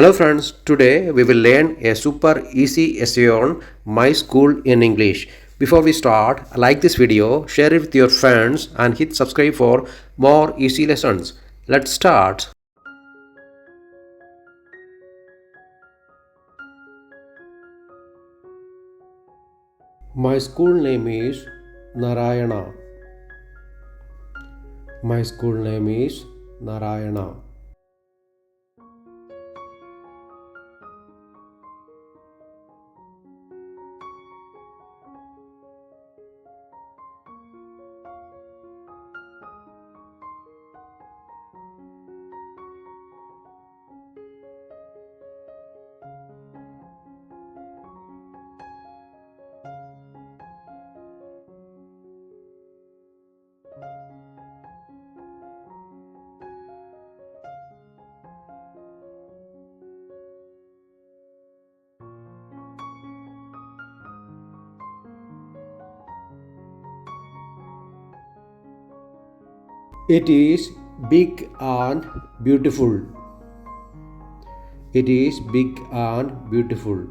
Hello friends, today we will learn a super easy essay on My School in English. Before we start, like this video, share it with your friends and hit subscribe for more easy lessons. Let's start. My school name is Narayana. My school name is Narayana. It is big and beautiful. It is big and beautiful.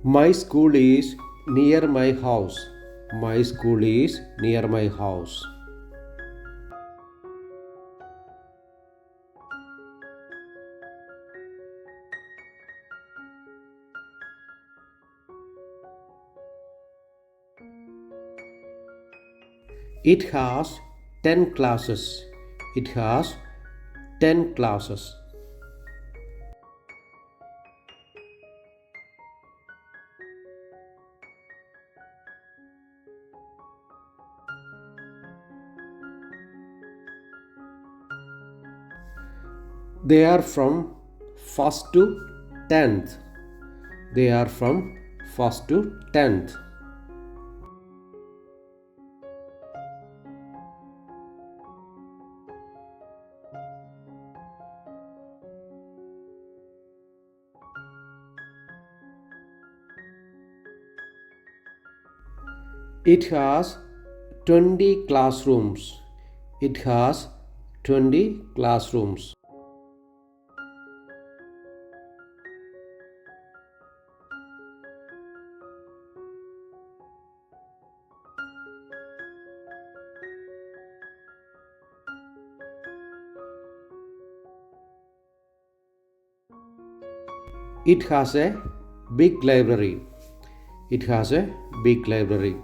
My school is near my house. My school is near my house. It has 10 classes. It has 10 classes. They are from 1st to 10th. They are from 1st to 10th. It has 20 classrooms. It has 20 classrooms. It has a big library. It has a big library.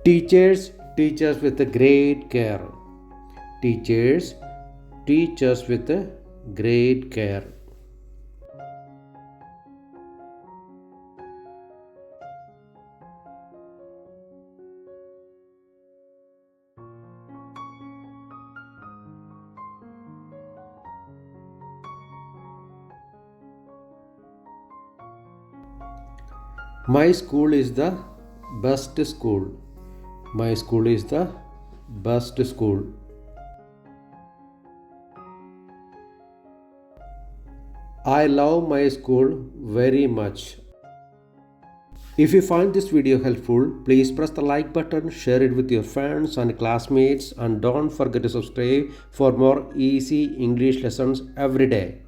Teachers teach us with a great care. Teachers teach us with a great care. My school is the best school. My school is the best school. I love my school very much. If you find this video helpful, please press the like button, share it with your friends and classmates, and don't forget to subscribe for more easy English lessons every day.